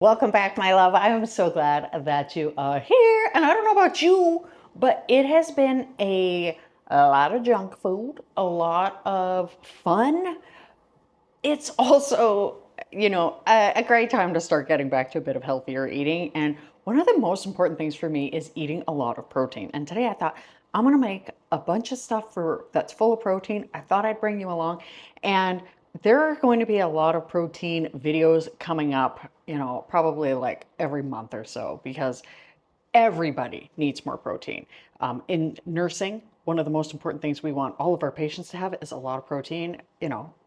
Welcome back, my love. I am so glad that you are here. And I don't know about you, but it has been a lot of junk food, a lot of fun. It's also, a great time to start getting back to a bit of healthier eating. And one of the most important things for me is eating a lot of protein. And today I thought I'm gonna make a bunch of stuff that's full of protein. I thought I'd bring you along. And there are going to be a lot of protein videos coming up, probably like every month or so, because everybody needs more protein. In nursing, one of the most important things we want all of our patients to have is a lot of protein,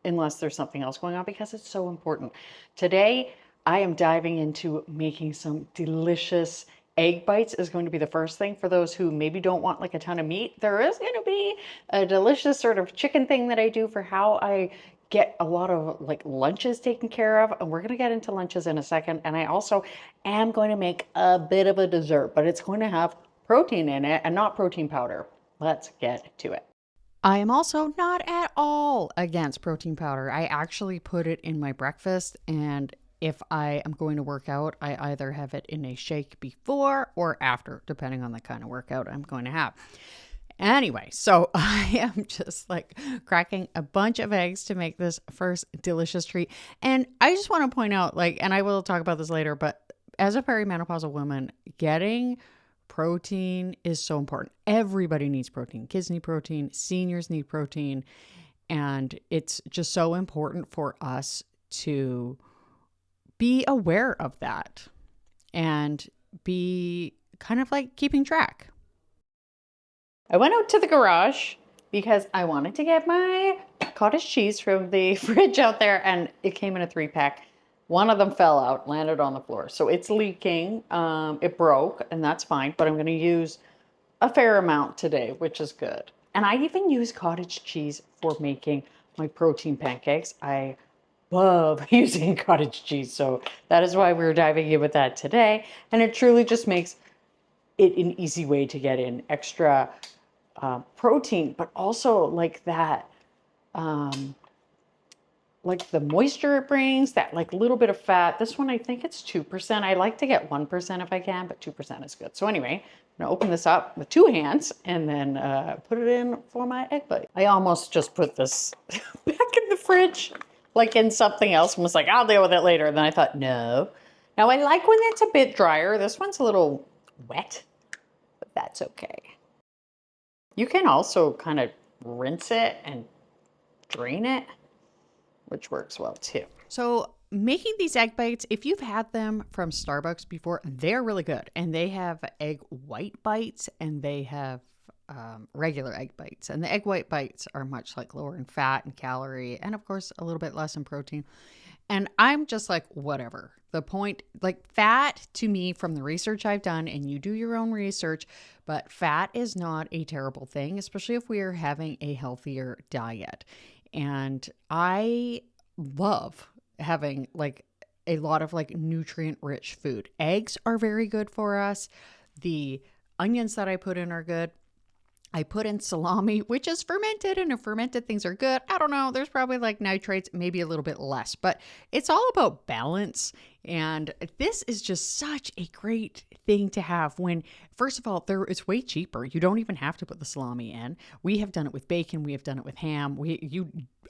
unless there's something else going on, because it's so important. Today, I am diving into making some delicious egg bites is going to be the first thing. For those who maybe don't want like a ton of meat, there is going to be a delicious sort of chicken thing that I do for how I get a lot of like lunches taken care of, and we're going to get into lunches in a second. And I also am going to make a bit of a dessert, but it's going to have protein in it and not protein powder. Let's get to it. I am also not at all against protein powder. I actually put it in my breakfast, and if I am going to work out, I either have it in a shake before or after, depending on the kind of workout I'm going to have. Anyway, so I am just like cracking a bunch of eggs to make this first delicious treat. And I just want to point out, and I will talk about this later, but as a perimenopausal woman, getting protein is so important. Everybody needs protein. Kids need protein, seniors need protein. And it's just so important for us to be aware of that and be kind of like keeping track. I went out to the garage because I wanted to get my cottage cheese from the fridge out there, and it came in a 3-pack. One of them fell out, landed on the floor. So it's leaking. It broke, and that's fine, but I'm going to use a fair amount today, which is good. And I even use cottage cheese for making my protein pancakes. I love using cottage cheese, so that is why we're diving in with that today. And it truly just makes it an easy way to get in extra protein, but also like that, like the moisture it brings, that like little bit of fat. This one, I think it's 2%. I like to get 1% if I can, but 2% is good. So anyway, I'm gonna open this up with 2 hands and then put it in for my egg bite. I almost just put this back in the fridge, like in something else, and was like, I'll deal with it later. And then I thought, no. Now I like when it's a bit drier. This one's a little wet, but that's okay. You can also kind of rinse it and drain it, which works well too. So making these egg bites, if you've had them from Starbucks before, they're really good. And they have egg white bites and they have regular egg bites. And the egg white bites are much like lower in fat and calorie, and of course a little bit less in protein. And I'm just like, whatever. The point, like fat to me, from the research I've done, and you do your own research, but fat is not a terrible thing, especially if we are having a healthier diet. And I love having like a lot of like nutrient rich food. Eggs are very good for us. The onions that I put in are good. I put in salami, which is fermented, and if fermented things are good, I don't know, there's probably like nitrates, maybe a little bit less, but it's all about balance. And this is just such a great thing to have when, first of all, it's way cheaper. You don't even have to put the salami in. We have done it with bacon. We have done it with ham.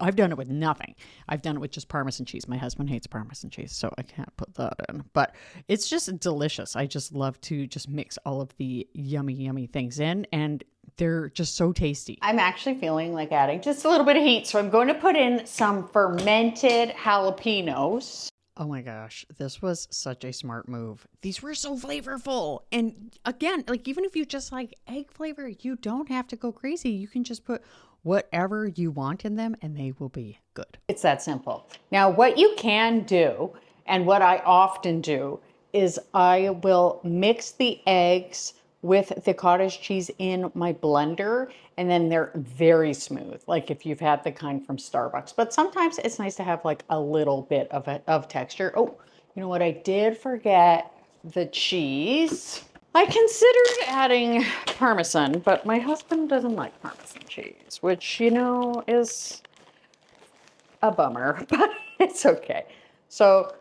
I've done it with nothing. I've done it with just Parmesan cheese. My husband hates Parmesan cheese, so I can't put that in. But it's just delicious. I just love to just mix all of the yummy, yummy things in, and they're just so tasty. I'm actually feeling like adding just a little bit of heat, so I'm going to put in some fermented jalapenos. Oh my gosh, this was such a smart move. These were so flavorful. And again, like even if you just like egg flavor, you don't have to go crazy. You can just put whatever you want in them and they will be good. It's that simple. Now, what you can do, and what I often do, is I will mix the eggs with the cottage cheese in my blender, and then they're very smooth, like if you've had the kind from Starbucks. But sometimes it's nice to have like a little bit of texture. Oh, you know what? I did forget the cheese. I considered adding Parmesan, but my husband doesn't like Parmesan cheese, which, is a bummer, but it's okay. So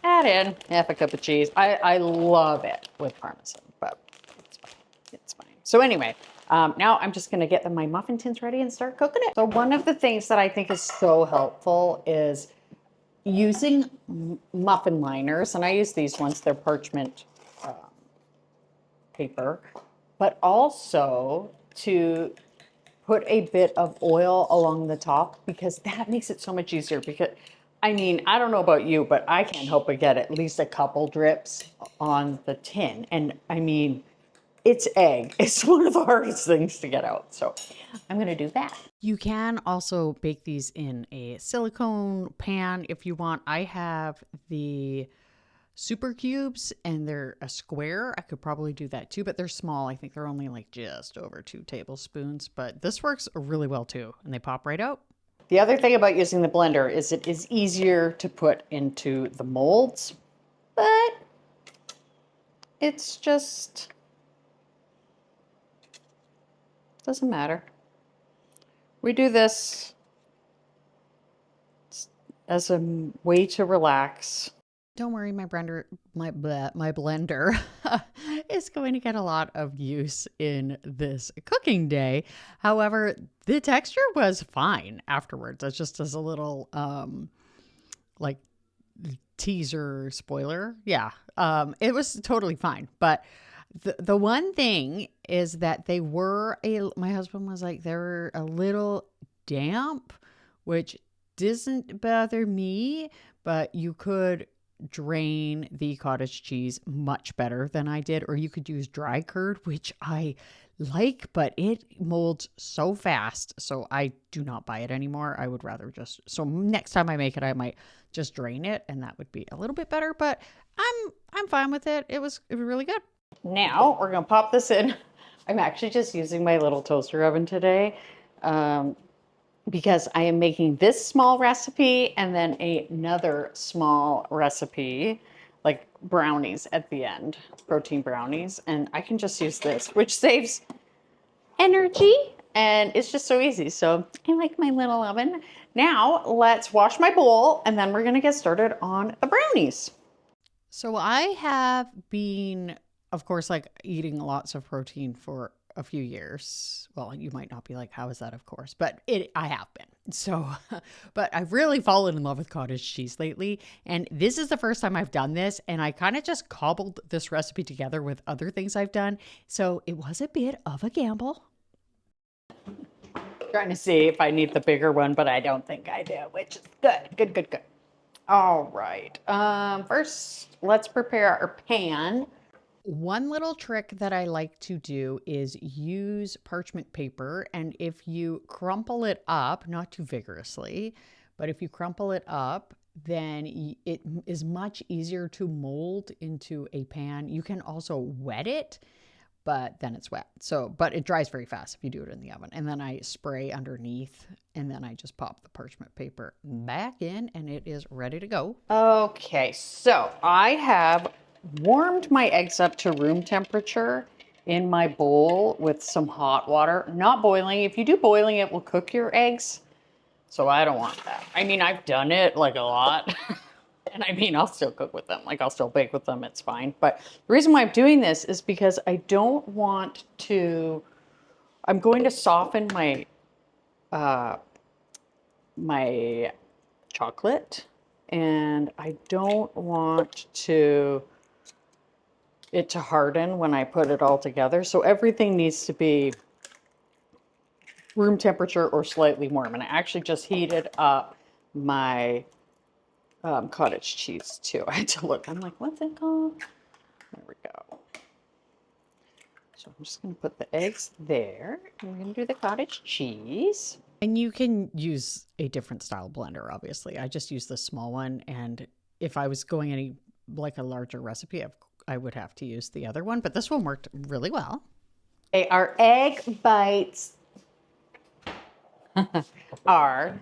add in half a cup of cheese. I love it with Parmesan, but it's fine. It's fine. So anyway, now I'm just gonna get my muffin tins ready and start cooking it. So one of the things that I think is so helpful is using muffin liners, and I use these ones, they're parchment paper, but also to put a bit of oil along the top, because that makes it so much easier. Because I mean, I don't know about you, but I can't help but get at least a couple drips on the tin. And I mean, it's egg. It's one of the hardest things to get out. So I'm going to do that. You can also bake these in a silicone pan if you want. I have the super cubes and they're a square. I could probably do that too, but they're small. I think they're only like just over 2 tablespoons, but this works really well too. And they pop right out. The other thing about using the blender is it is easier to put into the molds, but it's just, doesn't matter. We do this as a way to relax. Don't worry, my blender is going to get a lot of use in this cooking day. However, the texture was fine afterwards. It's just as a little like teaser spoiler. Yeah, it was totally fine. But the one thing is that my husband was like, they were a little damp, which doesn't bother me, but you could drain the cottage cheese much better than I did, or you could use dry curd, which I like, but it molds so fast, so I do not buy it anymore. I would rather so next time I make it, I might just drain it, and that would be a little bit better, but I'm fine with it. It was really good. Now we're gonna pop this in. I'm actually just using my little toaster oven today, because I am making this small recipe and then another small recipe, like brownies at the end, protein brownies. And I can just use this, which saves energy and it's just so easy. So I like my little oven. Now let's wash my bowl and then we're gonna get started on the brownies. So I have been, of course, like eating lots of protein for a few years. Well, you might not be like, how is that? Of course, but I have been. So, but I've really fallen in love with cottage cheese lately. And this is the first time I've done this. And I kind of just cobbled this recipe together with other things I've done. So it was a bit of a gamble. Trying to see if I need the bigger one, but I don't think I do, which is good. Good. All right. First, let's prepare our pan. One little trick that I like to do is use parchment paper, and if you crumple it up, not too vigorously, but if you crumple it up, then it is much easier to mold into a pan. You can also wet it, but then it's wet. But it dries very fast if you do it in the oven. And then I spray underneath, and then I just pop the parchment paper back in, and it is ready to go. Okay, so I have warmed my eggs up to room temperature in my bowl with some hot water, not boiling. If you do boiling, it will cook your eggs. So I don't want that. I mean, I've done it like a lot. And I mean, I'll still cook with them. Like I'll still bake with them. It's fine. But the reason why I'm doing this is because I don't want to, I'm going to soften my, my chocolate, and I don't want it to harden when I put it all together. So everything needs to be room temperature or slightly warm. And I actually just heated up my cottage cheese too. I had to look. I'm like, what's it called? There we go. So I'm just going to put the eggs there. And we're going to do the cottage cheese. And you can use a different style blender, obviously. I just use the small one. And if I was going like a larger recipe, I would have to use the other one, but this one worked really well. Okay, our egg bites are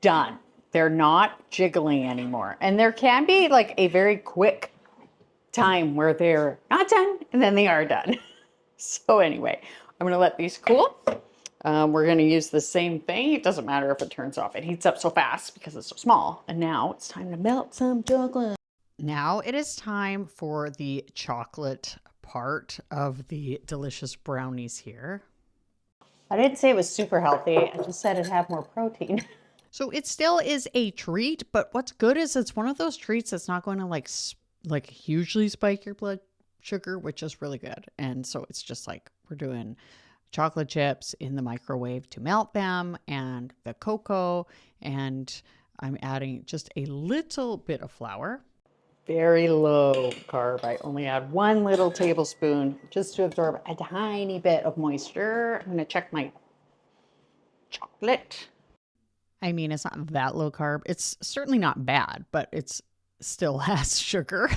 done. They're not jiggling anymore. And there can be like a very quick time where they're not done and then they are done. So anyway, I'm gonna let these cool. We're gonna use the same thing. It doesn't matter if it turns off. It heats up so fast because it's so small. And now it's time to melt some chocolate. Now it is time for the chocolate part of the delicious brownies here. I didn't say it was super healthy. I just said it had more protein. So it still is a treat, but what's good is it's one of those treats that's not going to like hugely spike your blood sugar, which is really good. And so it's just like we're doing chocolate chips in the microwave to melt them and the cocoa, and I'm adding just a little bit of flour. Very low carb. I only add 1 little tablespoon just to absorb a tiny bit of moisture. I'm going to check my chocolate. I mean, it's not that low carb. It's certainly not bad, but it's still has sugar.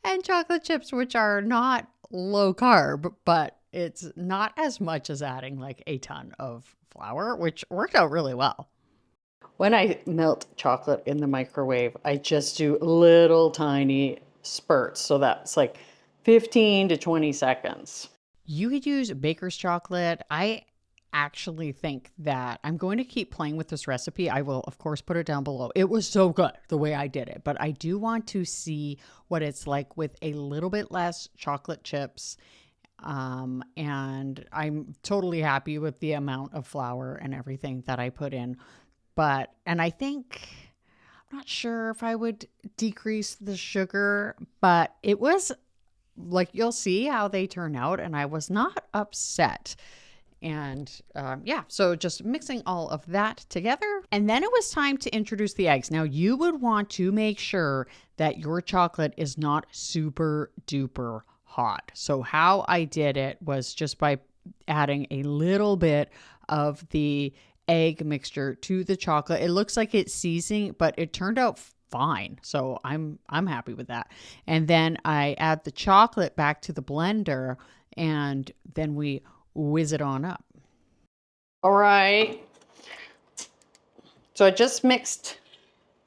And chocolate chips, which are not low carb, but it's not as much as adding like a ton of flour, which worked out really well. When I melt chocolate in the microwave, I just do little tiny spurts. So that's like 15 to 20 seconds. You could use baker's chocolate. I actually think that I'm going to keep playing with this recipe. I will, of course, put it down below. It was so good the way I did it, but I do want to see what it's like with a little bit less chocolate chips. And I'm totally happy with the amount of flour and everything that I put in. And I think, I'm not sure if I would decrease the sugar, but it was like, you'll see how they turn out, and I was not upset. And yeah, so just mixing all of that together. And then it was time to introduce the eggs. Now you would want to make sure that your chocolate is not super duper hot. So how I did it was just by adding a little bit of the egg mixture to the chocolate. It looks like it's seizing, but it turned out fine. So I'm happy with that. And then I add the chocolate back to the blender, and then we whiz it on up. All right. So I just mixed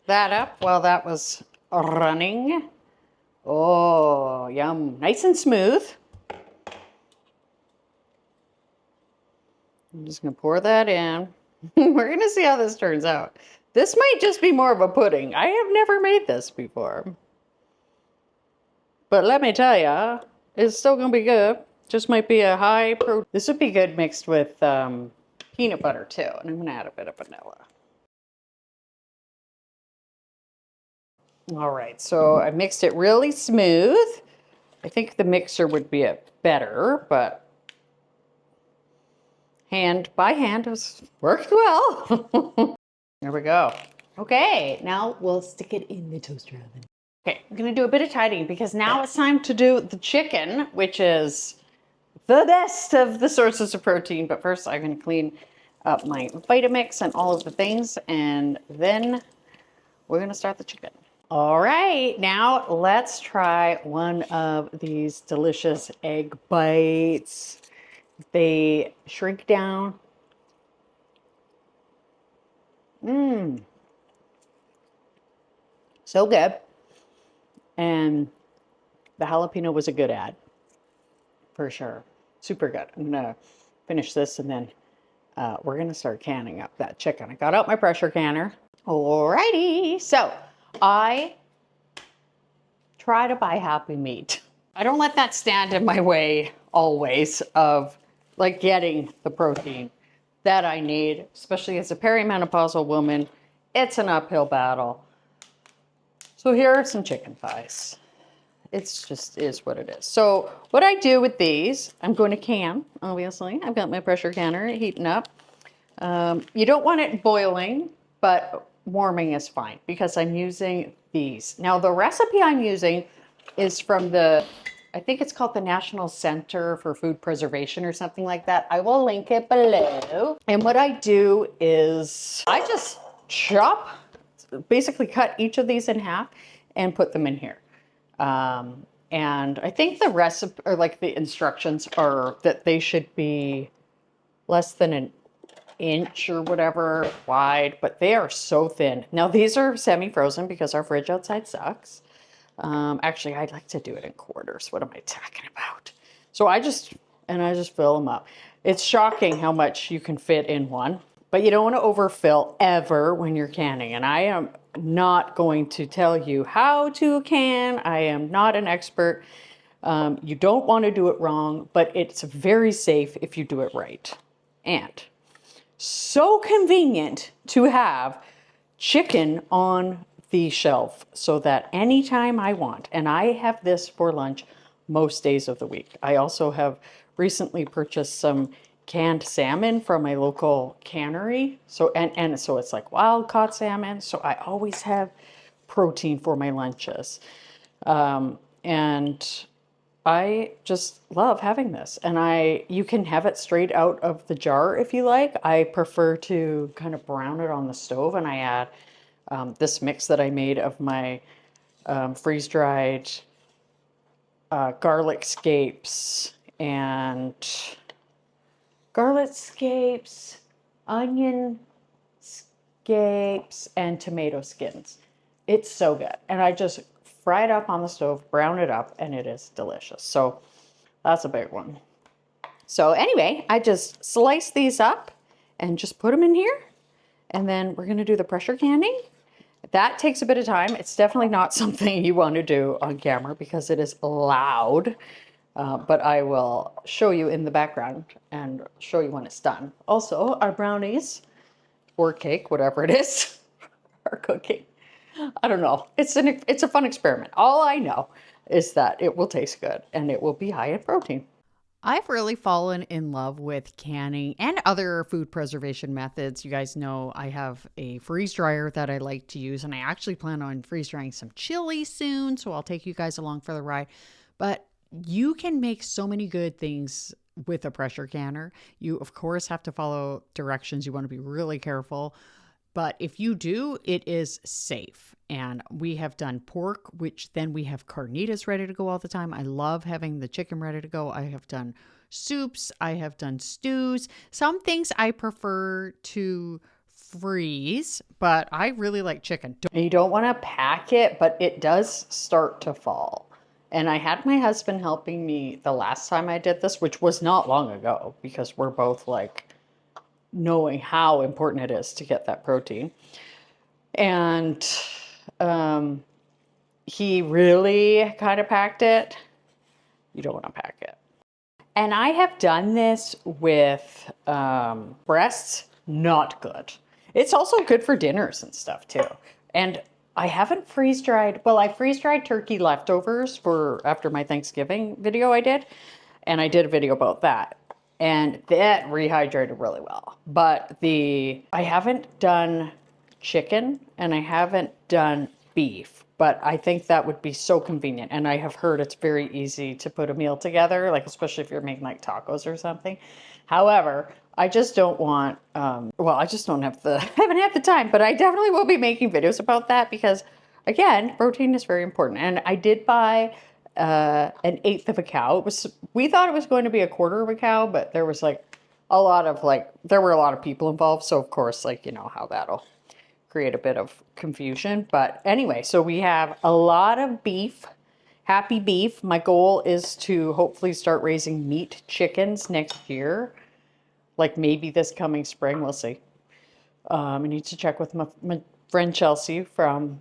that up while that was running. Oh, yum. Nice and smooth. I'm just going to pour that in. We're going to see how this turns out. This might just be more of a pudding. I have never made this before. But let me tell you, it's still going to be good. Just might be a high protein. This would be good mixed with peanut butter too. And I'm going to add a bit of vanilla. All right, so I mixed it really smooth. I think the mixer would be better, but hand by hand has worked well. There we go. Okay, now we'll stick it in the toaster oven. Okay, I'm gonna do a bit of tidying because now it's time to do the chicken, which is the best of the sources of protein. But first I'm gonna clean up my Vitamix and all of the things, and then we're gonna start the chicken. All right, now let's try one of these delicious egg bites. They shrink down. So good. And the jalapeno was a good add, for sure. Super good. I'm gonna finish this, and then we're gonna start canning up that chicken. I got out my pressure canner. Alrighty, so I try to buy Happy Meat. I don't let that stand in my way always of like getting the protein that I need, especially as a perimenopausal woman. It's an uphill battle. So here are some chicken thighs. It's just is what it is. So what I do with these, I'm going to can, obviously. I've got my pressure canner heating up. You don't want it boiling, but warming is fine because I'm using these. Now the recipe I'm using is from I think it's called the National Center for Food Preservation or something like that. I will link it below. And what I do is I just basically cut each of these in half and put them in here. And I think the recipe, or like the instructions are that they should be less than an inch or whatever wide, but they are so thin. Now these are semi-frozen because our fridge outside sucks. Actually, I'd like to do it in quarters. What am I talking about? So I just fill them up. It's shocking how much you can fit in one. But you don't want to overfill ever when you're canning. And I am not going to tell you how to can. I am not an expert. You don't want to do it wrong, but it's very safe if you do it right. And so convenient to have chicken on the shelf so that anytime I want, and I have this for lunch most days of the week. I also have recently purchased some canned salmon from my local cannery. So, and so it's like wild caught salmon. So I always have protein for my lunches. And I just love having this, and you can have it straight out of the jar if you like. I prefer to kind of brown it on the stove, and I add this mix that I made of my freeze-dried garlic scapes and onion scapes, and tomato skins. It's so good, and I just fry it up on the stove, brown it up, and it is delicious. So that's a big one. So anyway, I just slice these up and just put them in here. And then we're going to do the pressure canning. That takes a bit of time. It's definitely not something you want to do on camera because it is loud. But I will show you in the background and show you when it's done. Also, our brownies or cake, whatever it is, are cooking. I don't know. It's a fun experiment. All I know is that it will taste good and it will be high in protein. I've really fallen in love with canning and other food preservation methods. You guys know I have a freeze dryer that I like to use, and I actually plan on freeze drying some chili soon, so I'll take you guys along for the ride. But you can make so many good things with a pressure canner. You, of course, have to follow directions. You want to be really careful. But if you do, it is safe. And we have done pork, which then we have carnitas ready to go all the time. I love having the chicken ready to go. I have done soups. I have done stews. Some things I prefer to freeze, but I really like chicken. And you don't want to pack it, but it does start to fall. And I had my husband helping me the last time I did this, which was not long ago, because we're both like knowing how important it is to get that protein. And he really kind of packed it. You don't want to pack it. And I have done this with breasts, not good. It's also good for dinners and stuff too. And I haven't freeze dried, well, I freeze dried turkey leftovers for after my Thanksgiving video I did. And I did a video about that. And that rehydrated really well. But I haven't done chicken and I haven't done beef, but I think that would be so convenient. And I have heard it's very easy to put a meal together, like especially if you're making like tacos or something. However, I just don't want, I just don't have haven't had the time, but I definitely will be making videos about that because again, protein is very important. And I did buy an eighth of a cow. We thought it was going to be a quarter of a cow, but there was there were a lot of people involved. So of course, you know how that'll create a bit of confusion. But anyway, so we have a lot of beef, happy beef. My goal is to hopefully start raising meat chickens next year. Like maybe this coming spring, we'll see. I need to check with my friend Chelsea from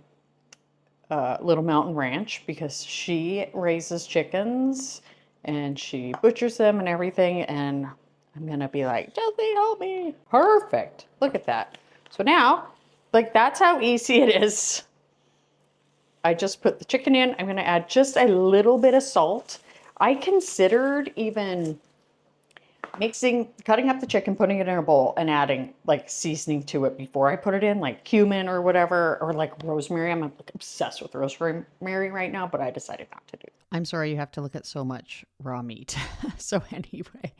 Little Mountain Ranch because she raises chickens and she butchers them and everything. And I'm going to be like, Chelsea, help me. Perfect. Look at that. So now, that's how easy it is. I just put the chicken in. I'm going to add just a little bit of salt. I considered even cutting up the chicken, putting it in a bowl and adding seasoning to it before I put it in, like cumin or whatever, or rosemary. I'm obsessed with rosemary right now, but I decided not to do it. I'm sorry you have to look at so much raw meat. So anyway,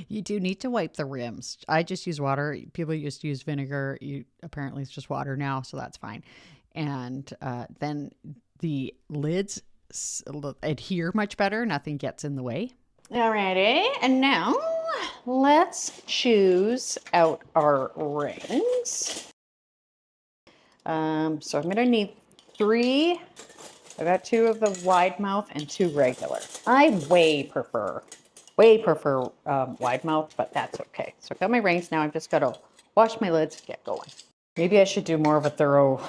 you do need to wipe the rims. I just use water. People used to use vinegar. Apparently it's just water now, so that's fine. And then the lids adhere much better. Nothing gets in the way. Alrighty, and now let's choose out our rings. So I'm going to need 3. I got 2 of the wide mouth and 2 regular. I way prefer wide mouth, but that's okay. So I've got my rings now. I've just got to wash my lids, get going. Maybe I should do more of a thorough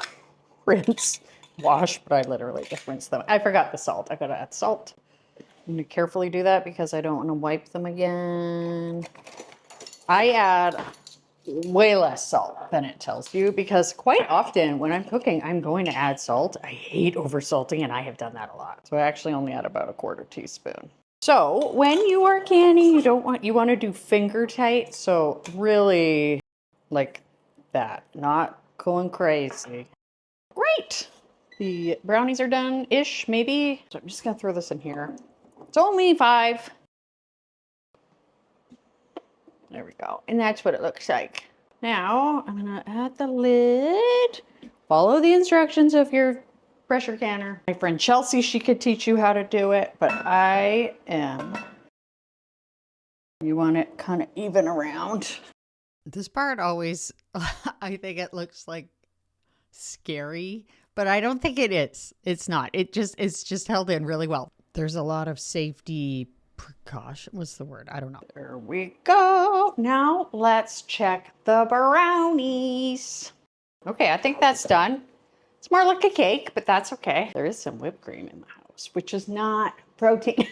rinse wash, but I literally just rinse them. I forgot the salt. I gotta add salt. I'm gonna carefully do that because I don't want to wipe them again. I add way less salt than it tells you because quite often when I'm cooking, I'm going to add salt. I hate over salting, and I have done that a lot. So I actually only add about a 1/4 teaspoon. So when you are canning, you want to do finger tight. So really like that, not going crazy. Great. The brownies are done-ish, maybe. So I'm just gonna throw this in here. It's only 5. There we go. And that's what it looks like. Now I'm gonna add the lid. Follow the instructions of your pressure canner. My friend Chelsea, she could teach you how to do it, but you want it kind of even around. This part always, I think it looks like scary, but I don't think it is. It's not. It's just held in really well. There's a lot of safety precaution. What's the word? I don't know. There we go. Now let's check the brownies. Okay, I think that's done. It's more like a cake, but that's okay. There is some whipped cream in the house, which is not protein.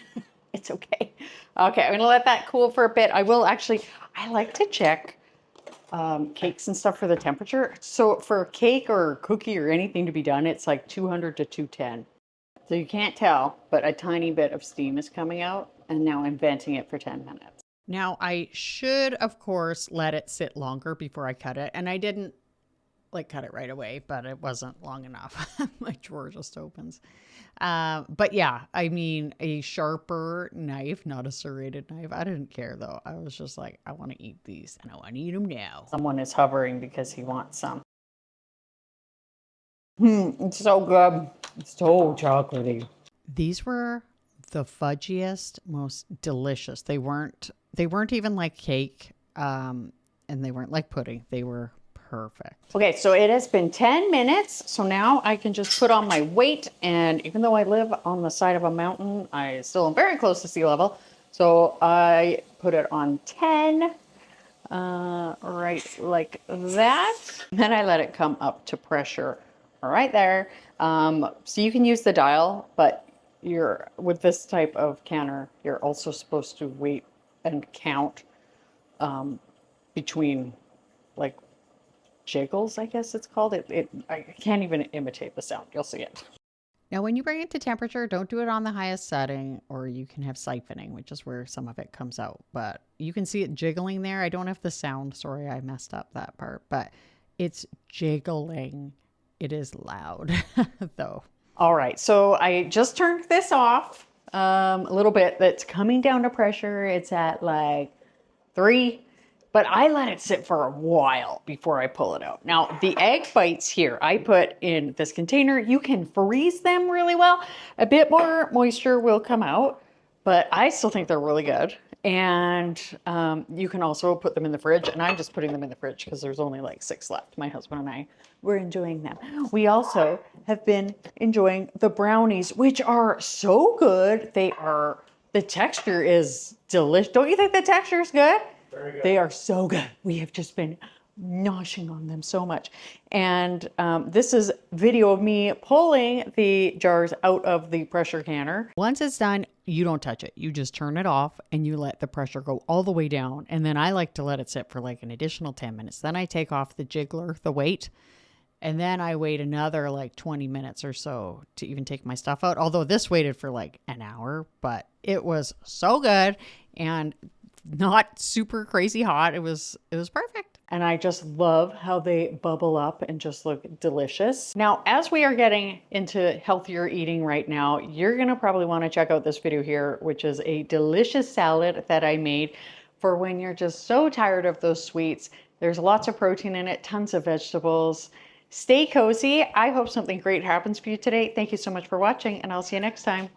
It's okay. Okay, I'm gonna let that cool for a bit. I like to check cakes and stuff for the temperature. So for a cake or a cookie or anything to be done, it's like 200 to 210. So you can't tell, but a tiny bit of steam is coming out, and now I'm venting it for 10 minutes. Now I should, of course, let it sit longer before I cut it, and I didn't cut it right away, but it wasn't long enough. My drawer just opens. But yeah, I mean, a sharper knife, not a serrated knife. I didn't care though. I was just like, I want to eat these and I want to eat them now. Someone is hovering because he wants some. It's so good. It's so chocolatey. These were the fudgiest, most delicious. They weren't even like cake, and they weren't like pudding. They were perfect. Okay, so it has been 10 minutes. So now I can just put on my weight. And even though I live on the side of a mountain, I still am very close to sea level. So I put it on 10, right like that. Then I let it come up to pressure right there. So you can use the dial, but with this type of canner, you're also supposed to wait and count between like jiggles, I guess it's called. I can't even imitate the sound. You'll see it. Now, when you bring it to temperature, don't do it on the highest setting, or you can have siphoning, which is where some of it comes out. But you can see it jiggling there. I don't have the sound. Sorry, I messed up that part. But it's jiggling. It is loud, though. All right, so I just turned this off a little bit. That's coming down to pressure. It's at like 3. But I let it sit for a while before I pull it out. Now, the egg bites here, I put in this container. You can freeze them really well. A bit more moisture will come out, but I still think they're really good. And you can also put them in the fridge. And I'm just putting them in the fridge because there's only like 6 left. My husband and I were enjoying them. We also have been enjoying the brownies, which are so good. The texture is delicious. Don't you think the texture is good? They are so good. We have just been noshing on them so much. And this is video of me pulling the jars out of the pressure canner. Once it's done, you don't touch it. You just turn it off and you let the pressure go all the way down. And then I like to let it sit for like an additional 10 minutes. Then I take off the jiggler, the weight, and then I wait another like 20 minutes or so to even take my stuff out. Although this waited for like an hour, but it was so good and not super crazy hot. It was perfect. And I just love how they bubble up and just look delicious. Now, as we are getting into healthier eating right now, you're gonna probably wanna check out this video here, which is a delicious salad that I made for when you're just so tired of those sweets. There's lots of protein in it, tons of vegetables. Stay cozy. I hope something great happens for you today. Thank you so much for watching, and I'll see you next time.